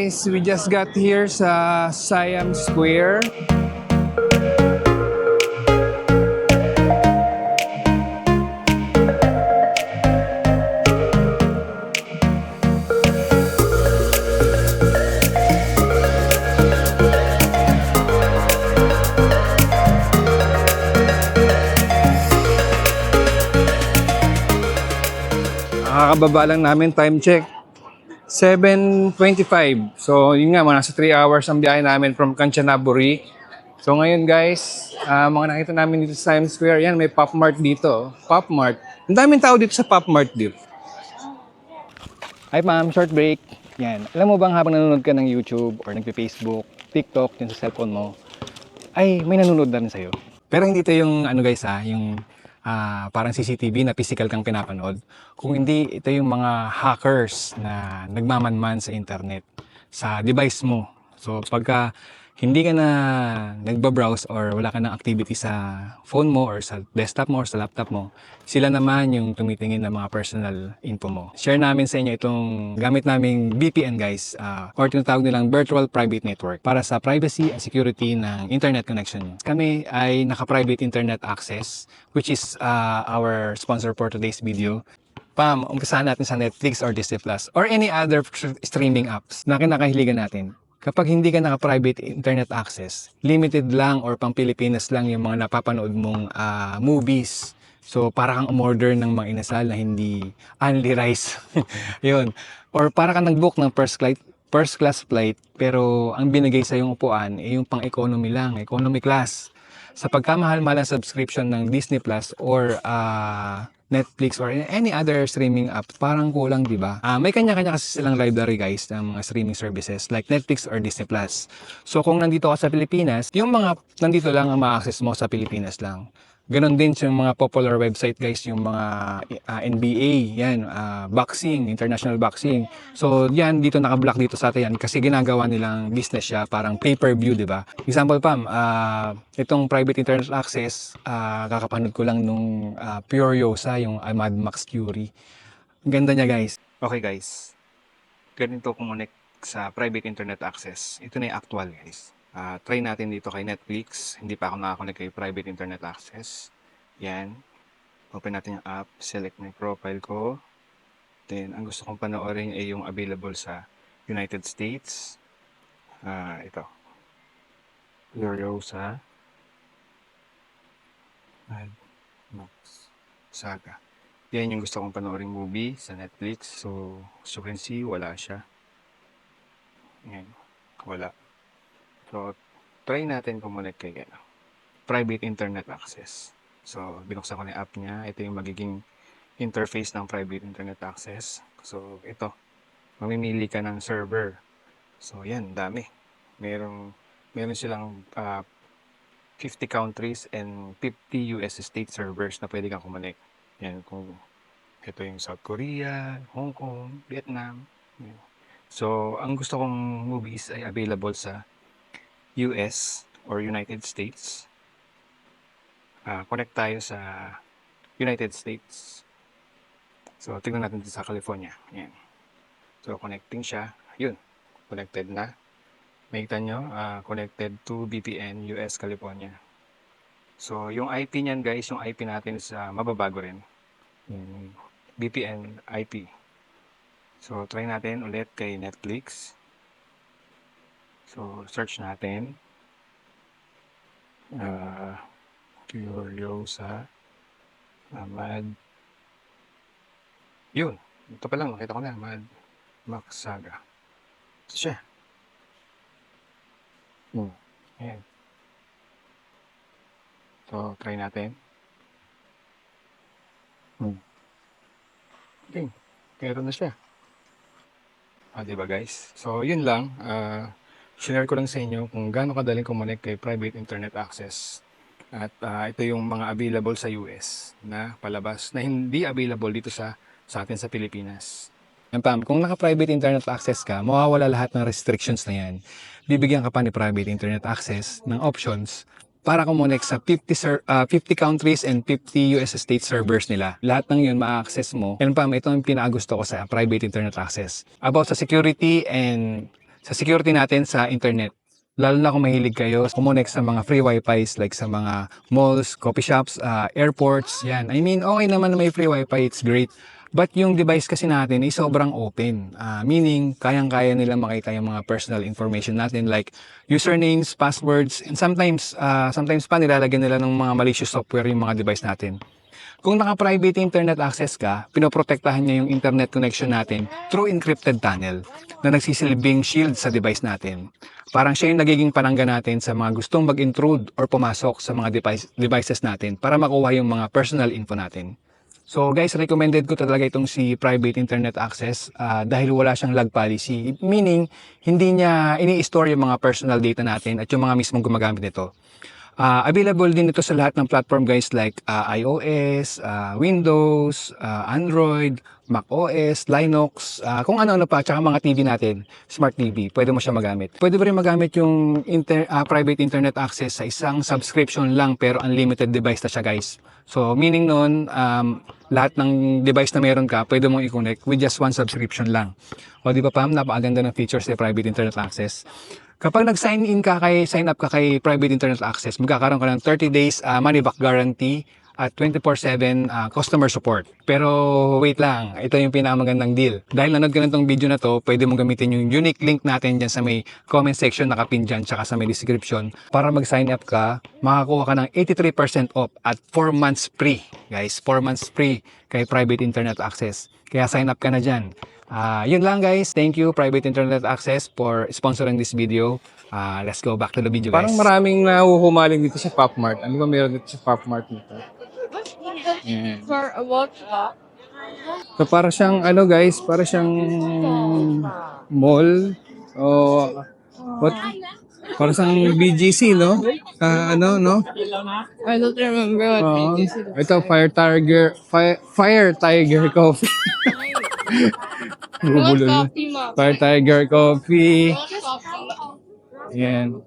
guys, we just got here sa Siam Square. Nakakababa lang namin, time check 7:25. So, yun nga, mga nasa 3 hours ang biyahe namin from Kanchanaburi. So, ngayon guys, mga nakita namin dito sa Times Square, yan, may Pop Mart dito. Pop Mart. Ang daming tao dito sa Pop Mart dito. Hi ma'am, short break. Yan. Alam mo bang habang nanonood ka ng YouTube or nagpe-Facebook, TikTok, yun sa cellphone mo, ay may nanonood na rin sa'yo. Pero hindi ito yung ano guys yung parang CCTV na physical kang pinapanood. Kung hindi, ito yung mga hackers na nagmamanman sa internet, sa device mo. So pagka hindi ka na nagbabrowse or wala ka ng activity sa phone mo or sa desktop mo or sa laptop mo, sila naman yung tumitingin ng mga personal info mo. Share namin sa inyo itong gamit naming VPN guys, or tinatawag nilang Virtual Private Network para sa privacy and security ng internet connection nyo. Kami ay naka-private internet access, which is our sponsor for today's video. Pam, umpisahan natin sa Netflix or Disney Plus or any other streaming apps na kinakahiligan natin. Kapag hindi ka naka-private internet access, limited lang or pang Pilipinas lang yung mga napapanood mong movies. So, para kang umorder ng mga inasal na hindi only rice. Yun. Or para kang nag-book ng first class flight, pero ang binigay sa yung upuan ay yung pang-economy lang, economy class. Sa pagkamahal-mahal ng subscription ng Disney Plus or Netflix or any other streaming app, parang kulang, di ba? May kanya-kanya kasi silang library guys ng mga streaming services like Netflix or Disney Plus. So kung nandito ka sa Pilipinas, yung mga nandito lang ang ma-access mo sa Pilipinas lang. Ganon din yung mga popular website guys, yung mga NBA, yan, boxing, international boxing. So yan, dito naka-block dito sa atin yan kasi ginagawa nilang business siya, parang pay-per-view, di ba? Example Pam, itong private internet access, kakapanood ko lang nung Furiosa, yung Mad Max Fury. Ang ganda niya guys. Okay guys, ganito connect sa private internet access. Ito na yung actual guys. Try natin dito kay Netflix. Hindi pa ako nakakonect kay private internet access. Yan. Open natin yung app. Select na yung profile ko. Then, ang gusto kong panoorin ay yung available sa United States. Ito. Furiosa. Mad Max Saga. Yan yung gusto kong panoorin movie sa Netflix. So, as you can see, wala siya. Yan. Wala. So, try natin kumonek kay private internet access. So, binuksan ko na yung app niya. Ito yung magiging interface ng private internet access. So, ito. Mamimili ka ng server. So, yan. Dami. Meron silang 50 countries and 50 US state servers na pwede kang kumonek. Yan. Kung ito yung South Korea, Hong Kong, Vietnam. Yan. So, ang gusto kong movies ay available sa US or United States. Connect tayo sa United States. So, tingnan natin dito sa California. Yan. So, connecting siya. Yun. Connected na. Makita nyo, connected to VPN US California. So, yung IP niyan guys, yung IP natin is mababago rin. VPN IP. So, try natin ulit kay Netflix. So, search natin. Furiosa. Mad. Yun. Ito pa lang. Nakita ko na. Mad Max Saga. Ito siya. Ayan. So, try natin. Okay. Meron na siya. Diba guys? So, yun lang. Share ko lang sa inyo kung gaano kadaling kumonek kay private internet access. At ito yung mga available sa US na palabas na hindi available dito sa atin sa Pilipinas. Yan Pam, kung naka-private internet access ka, mawawala lahat ng restrictions na yan. Bibigyan ka pa ni private internet access ng options para kumonek sa 50 countries and 50 US state servers nila. Lahat ng yun ma-access mo. Yan Pam, ito yung pinakagusto ko sa private internet access. About sa security and sa security natin sa internet. Lalo na kung mahilig kayo kumonek sa mga free wifi like sa mga malls, coffee shops, airports, yan. I mean, okay naman na may free wifi, it's great. But yung device kasi natin ay sobrang open. Meaning, kayang-kaya nila makita yung mga personal information natin like usernames, passwords, and sometimes pa nilalagyan nila ng mga malicious software yung mga device natin. Kung naka-private internet access ka, pinoprotektahan niya yung internet connection natin through encrypted tunnel na nagsisilbing shield sa device natin. Parang siya yung nagiging panangga natin sa mga gustong mag-intrude or pumasok sa mga devices natin para makuha yung mga personal info natin. So guys, recommended ko talaga itong si private internet access dahil wala siyang lag policy. Meaning, hindi niya ini-store yung mga personal data natin at yung mga mismong gumagamit nito. Available din ito sa lahat ng platform guys like iOS, Windows, Android, macOS, Linux, kung ano-ano pa, tsaka mga TV natin, Smart TV, pwede mo siya magamit. Pwede mo rin magamit yung private internet access sa isang subscription lang pero unlimited device na siya guys. So meaning nun, lahat ng device na meron ka, pwede mong i-connect with just one subscription lang. O di ba Pam, napakaganda ng features ng private internet access. Kapag nag-sign up ka kay private internet access, magkakaroon ka ng 30 days money back guarantee at 24/7 customer support. Pero wait lang, ito yung pinakamagandang deal. Dahil nanood ka na itong video na to, pwede mong gamitin yung unique link natin dyan sa may comment section nakapin dyan tsaka sa may description. Para mag-sign up ka, makakuha ka ng 83% off at 4 months free. Guys, 4 months free kay private internet access. Kaya sign up ka na dyan. Yun lang guys. Thank you Private Internet Access for sponsoring this video. Let's go back to the video guys. Parang maraming nahuhumaling dito sa Pop Mart. Ano ba meron dito sa Pop Mart nito? Yan. For a walk. So para siyang ano guys, para siyang mall o what? Para siyang BGC, no? Ano, no? I don't remember what Oo. it is. Ito Fire Tiger Coffee. What Bubulol na. coffee, ma? Fire Tiger Coffee. What coffee? Yan.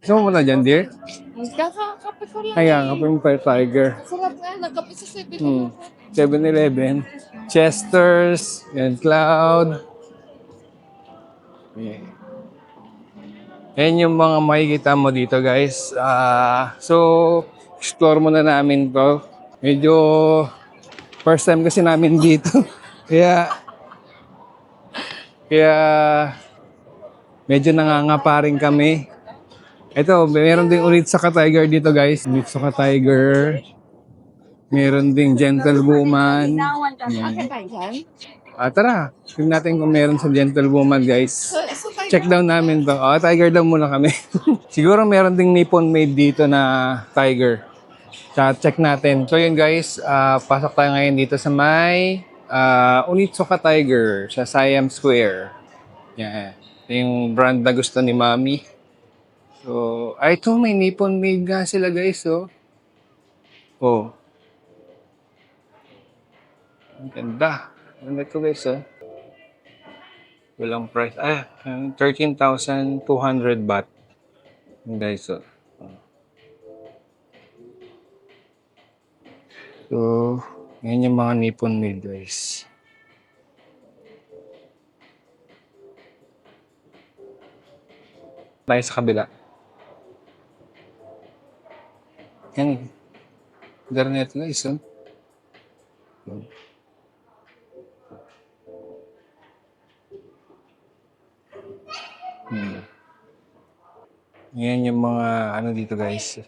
Gusto mo muna dyan, dear? Kakakape ko lang. Ayan, kapag yung Fire Tiger. Sarap nga, nagkape sa 7. 7-Eleven. Chester's. Yan, Cloud. Yan. Yan yung mga makikita mo dito, guys. So, explore muna namin to. Medyo first time kasi namin dito. Kaya medyo nangangapa rin kami. Ito, meron din ulit sa Tiger dito, guys. Ulit sa Tiger. Meron ding Gentlewoman. Tara, tingnan natin kung meron sa Gentlewoman, guys. Check down namin to. Tiger down muna kami. Siguro meron ding Nippon made dito na Tiger. Check natin. So yun guys, pasok tayo ngayon dito sa may Onitsuka Tiger sa Siam Square. Yan. Ito yung brand na gusto ni Mami. So, ito may Nippon made nga sila guys, oh. Oh. Ang ganda. Ganda ito guys, oh. Walang price. 13,200 baht. Guys, oh. So, yan yung mga Nippon made guys. Tayo sa kabila. Yan. Internet guys, oh. Yan yung mga ano dito guys.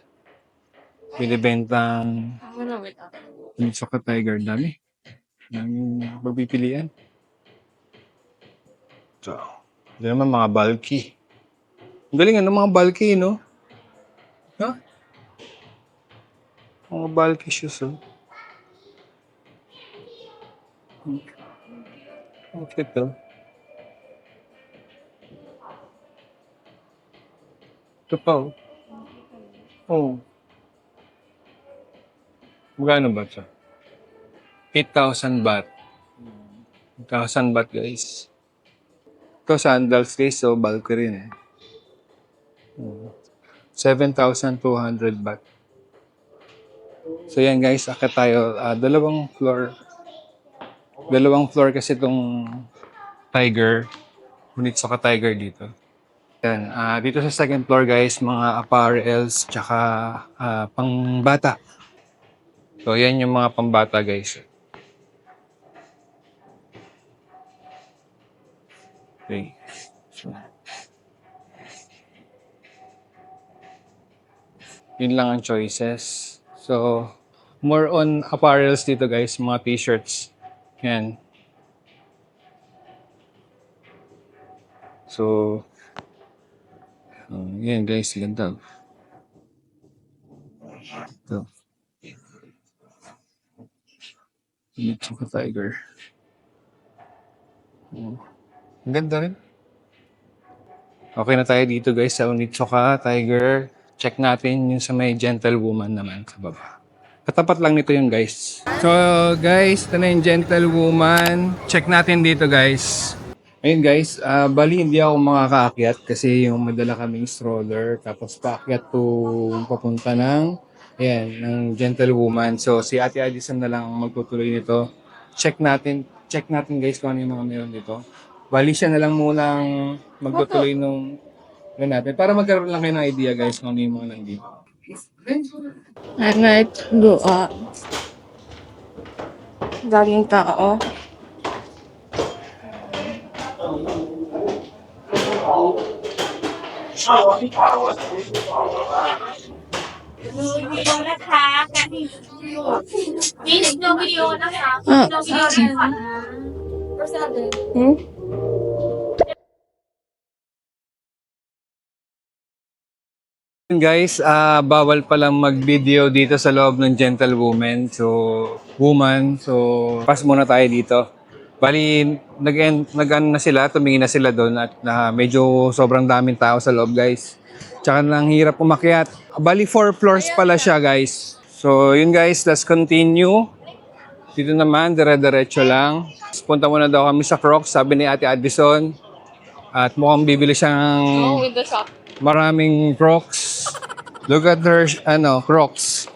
Binibentang Onitsuka Tiger. Dami. Daming pagpipilian. So, hindi naman mga bulky. Ang galing ano mga bulky, no? Ha? Mga bulky shoes, oh. Ang cute, oh. Ito pa, oh. Oh. Magkano ba ito? 8,000 baht. 8,000 baht, guys. Ito sandals, guys. So, bulky rin, eh. 7,200 baht. So, yan, guys. Akit tayo. Dalawang floor kasi itong Tiger. Onitsuka Tiger dito. Yan. Dito sa second floor guys, mga apparels, tsaka pangbata. So, yan yung mga pambata guys. Okay. So, yun lang ang choices. So, more on apparels dito guys, mga t-shirts. Yan. So, yan guys, ganda. Ito. Onitsuka Tiger. Ang ganda rin. Okay na tayo dito guys sa Onitsuka Tiger. Check natin yung sa may gentlewoman naman sa baba. Katapat lang nito yung guys. So guys, ito na yung gentlewoman. Check natin dito guys. Ayun guys, bali hindi ako makakaakyat kasi yung madala kaming stroller. Tapos paakyat to papunta ng, ayan, ng gentlewoman. So si Ate Addison na lang ang magtutuloy nito. Check natin guys kung ano yung mga meron dito. Bali siya na lang munang magtutuloy nung natin. Para magkaroon lang kayo ng idea guys kung ano yung mga nandito. At night, doon. Daming tao. Videoนะคะการที่มีถึงวิดีโอนะคะวิดีโอได้ค่ะ Guys, bawal palang mag-video dito sa loob ng gentlewoman. So, pass muna tayo dito. Bali, nag-ano na sila, tumingin na sila doon at medyo sobrang daming tao sa loob, guys. Tsaka nang hirap umakyat. Bali, 4 floors pala siya, guys. So, yun guys, let's continue. Dito naman, dire-diretso lang. Punta muna daw kami sa Crocs, sabi ni Ate Addison. At mukhang bibili siyang With the shop. maraming Crocs. Look at her, Crocs.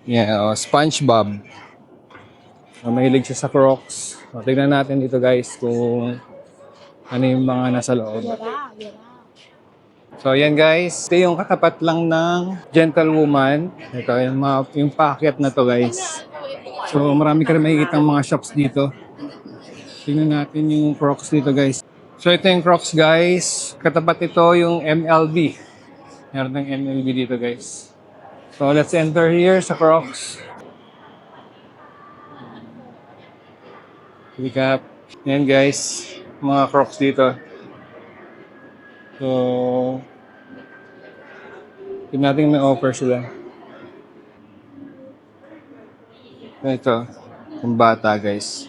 Yeah, SpongeBob. Mahilig siya sa Crocs. So, tignan natin dito guys kung ano yung mga nasa loob. So, yan guys. Ito yung katapat lang ng gentlewoman. Ito yung paakyat na to guys. So, marami ka rin makikita mga shops dito. Tingnan natin yung Crocs dito guys. So, ito yung Crocs guys. Katapat ito yung MLB. Meron ng MLB dito guys. So, let's enter here sa Crocs. Recap. Yan guys. Mga Crocs dito. So, tingnan natin may offer sila. Ito. Yung bata guys.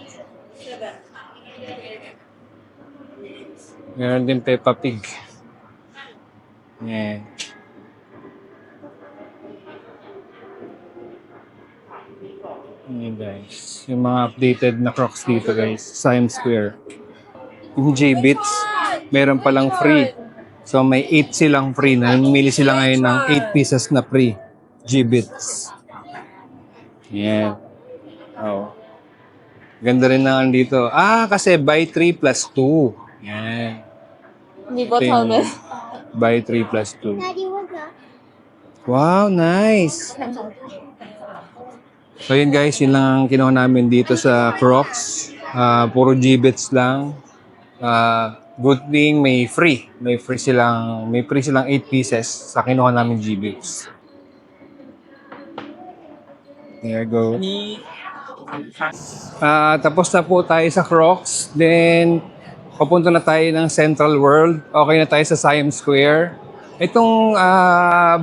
Meron din Peppa Pig. Yan. Yan guys. Yung mga updated na Crocs dito guys. Times Square. Yung J-Bits, meron palang free. So may 8 silang free. Namimili sila ngayon ng 8 pieces na free. J-Bits. Yan. Oh. Ganda rin na dito. Kasi buy 3 plus 2. Yan. Hindi ba tama? Buy 3 plus 2. Wow, nice! So yun guys, yun lang ang kinuha namin dito sa Crocs. Puro G-Bits lang. Good thing may free. May free silang 8 pieces sa kinuha namin G-Bits. There you go. Tapos na po tayo sa Crocs. Then, papunta na tayo ng Central World. Okay na tayo sa Times Square. Itong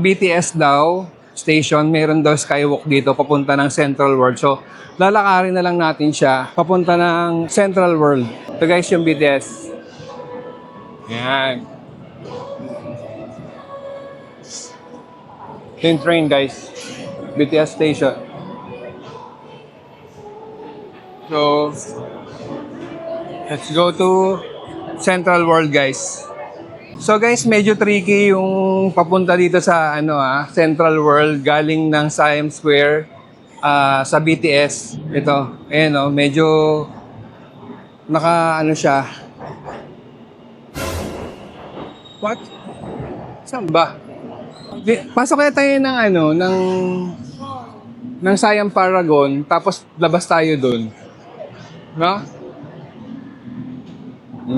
BTS daw, station, meron daw skywalk dito papunta ng Central World. So, lalakarin na lang natin siya papunta ng Central World. Ito guys yung BTS. Yan. Ito yung train guys. BTS station. So, let's go to Central World guys. So guys, medyo tricky yung papunta dito sa Central World galing ng Times Square sa BTS. Ito, ayan medyo Naka ano siya. What? Saan ba? Pasok kaya tayo ng ano, ng Siam Paragon, tapos labas tayo dun. No?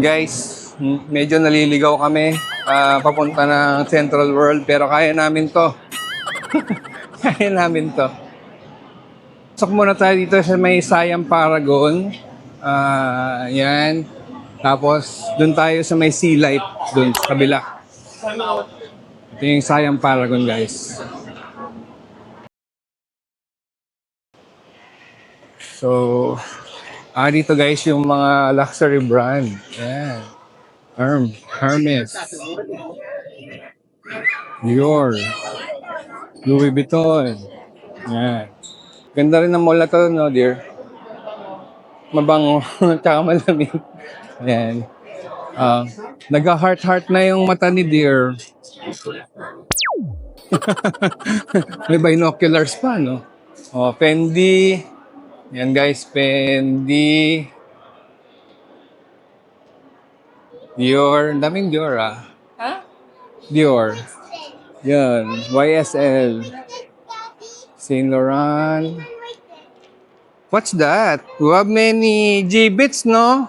Guys, medyo naliligaw kami. Papunta ng Central World, pero kaya namin to. Kaya namin to. Pasok muna tayo dito sa may Siam Paragon. Yan. Tapos, dun tayo sa may Sea Light, dun sa kabila. Ito yung Siam Paragon, guys. So, dito guys yung mga luxury brand. Yan. Hermes. Dior. Louis Vuitton. Yan. Ganda rin ng mall na to, no, dear? Mabango. Tsaka malamig. Yan. Nag-heart-heart na yung mata ni dear. May binoculars pa, no? Fendi. Yan guys, Fendi. Dior. Ang daming Dior, Ha? Dior. Yan. YSL. Saint Laurent. What's that? You have many G-bits, no?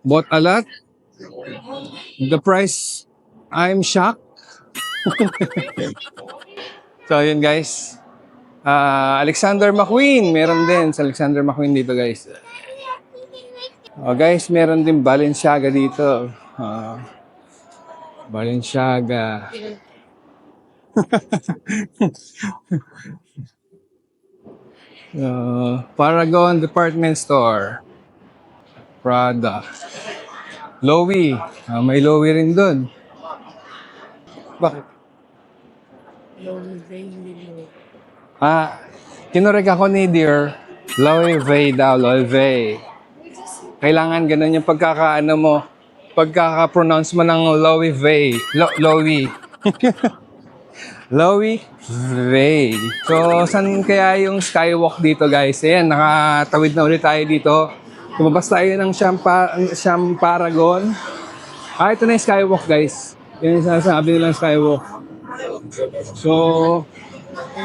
Bought a lot. The price, I'm shocked. So, yun guys. Alexander McQueen. Meron din sa Alexander McQueen dito, guys. Guys, meron din Balenciaga dito. Balenciaga. Paragon Department Store. Prada. Loewe. May Loewe rin doon. Bakit? Kinurek ako ni dear. Loewe daw, Loewe. Kailangan ganun yung pagkakaano mo. Pagkaka-pronounce mo ng Loewe. Loewe. Loewe. So, saan kaya yung skywalk dito, guys? Ayan, nakatawid na ulit tayo dito. Lumabas tayo ng Siam Paragon. Ito na yung skywalk, guys. Yan yung sinasabi nilang skywalk. So,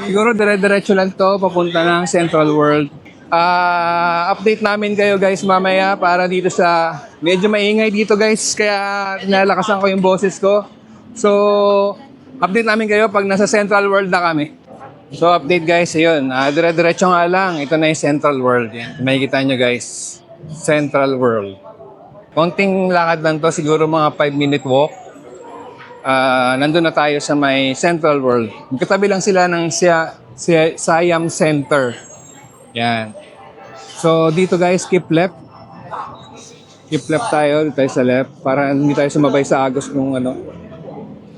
siguro dire-diretso lang to papunta ng Central World. Update namin kayo guys mamaya para dito sa medyo maingay dito guys kaya nalakasan ko yung boses ko. So, update namin kayo pag nasa Central World na kami. So, update guys, ayun. Dire-diretso nga lang. Ito na yung Central World. Yan. Makikita nyo guys. Central World. Konting lakad lang to, siguro mga 5-minute walk. Nandun na tayo sa may Central World. Katabi lang sila ng Siam Center. Yan. So, dito guys, keep left. Keep left tayo. Dito tayo sa left. Para hindi tayo sumabay sa agos ng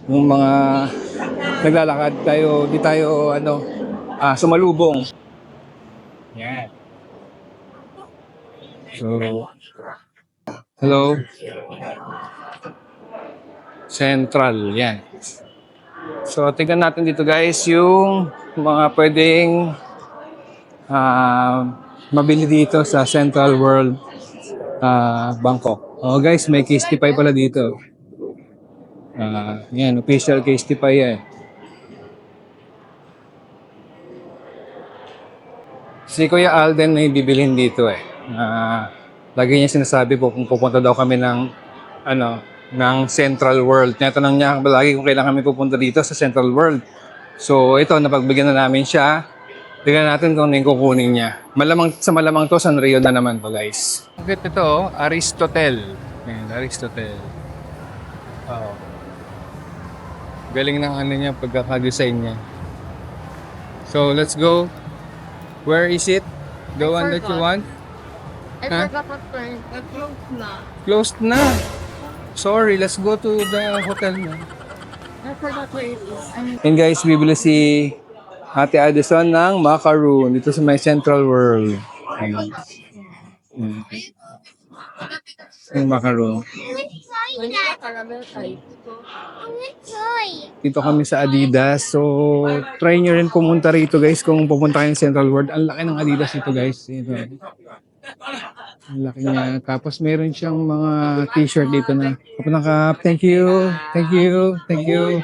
yung mga naglalakad tayo. Di tayo, sumalubong. Yan. So, hello. Central, yan. So, tingnan natin dito guys yung mga pwedeng mabili dito sa Central World Bangkok. Guys, may Castify pala dito. Yan, official Castify yan. Si Kuya Alden may bibilhin dito eh. Lagi niya sinasabi po kung pupunta daw kami ng Central World. Tinatanong niya lagi kung kailan kami pupunta dito sa Central World. So ito, napagbigyan na namin siya. Tingnan natin kung ano yung kukunin niya. Malamang to, Sanrio na naman to guys. Bakit ito, Aristotle. Ayan, Aristotle. Galing ng niya, pagkakadesign niya. So let's go. Where is it? The one that you want? I forgot what time. Closed na. Closed na. Sorry, let's go to the hotel na. I forgot where it is. And guys, bibili si Ate Addison ng macaroon dito sa may Central World. Ayan. Yung macaroon. Manila talaga tayo. Dito kami sa Adidas. So, try nyo rin pumunta rito guys kung pupunta kayo ng Central World. Ang laki ng Adidas ito guys. Ito. Ang laki niya. Tapos meron siyang mga t-shirt dito na Kapunang Kap. Thank you. Thank you. Thank you.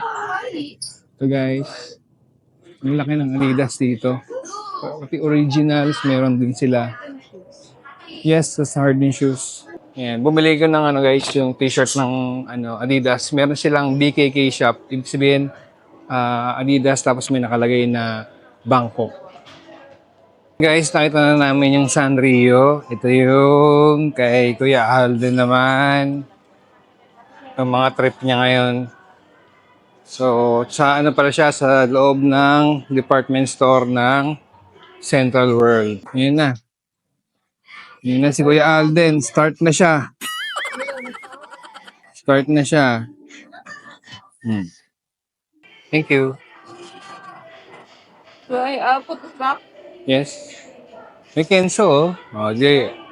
Ito guys. Ang laki ng Adidas dito. Pati originals, meron din sila. Yes, sa Harden shoes. Yan, bumili ko ng guys, yung t-shirt ng Adidas. Meron silang BKK shop. Ibig sabihin, Adidas tapos may nakalagay na Bangkok. Guys, nakita na namin yung Sanrio. Ito yung kay Kuya Alden naman. Yung mga trip niya ngayon. So, sa pala siya sa loob ng department store ng Central World. Yun na. Yun na si Kuya Alden. Start na siya. Start na siya. Thank you. So, I put it back. Yes. May Kenzo, oh.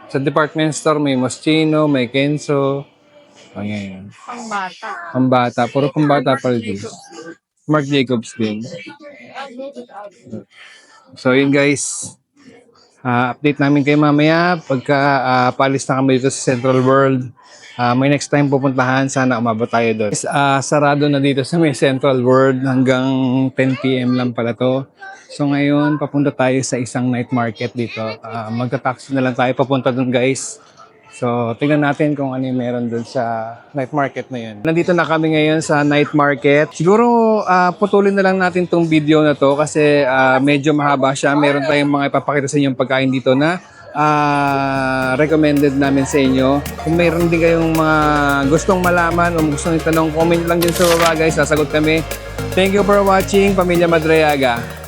Sa department store may Moschino, may Kenzo. Ayan. Pang bata. Pambata. Puro pambata pa rin. Marc Jacobs din. So yun guys. Update namin kayo mamaya pagka paalis na kami dito sa Central World. May next time pupuntahan, sana umabot tayo doon. Sarado na dito sa may Central World hanggang 10 PM lang pala to. So ngayon, papunta tayo sa isang night market dito. Magta-taxi na lang tayo papunta doon guys. So tingnan natin kung ano yung meron doon sa night market na yun. Nandito na kami ngayon sa night market. Siguro putulin na lang natin tong video na to kasi medyo mahaba siya. Meron tayong mga ipapakita sa inyo yung pagkain dito na recommended namin sa inyo. Kung mayroon din kayong mga gustong malaman o gustong itanong, comment lang din sa baba guys, sasagot kami. Thank you for watching, Pamilya Madriaga.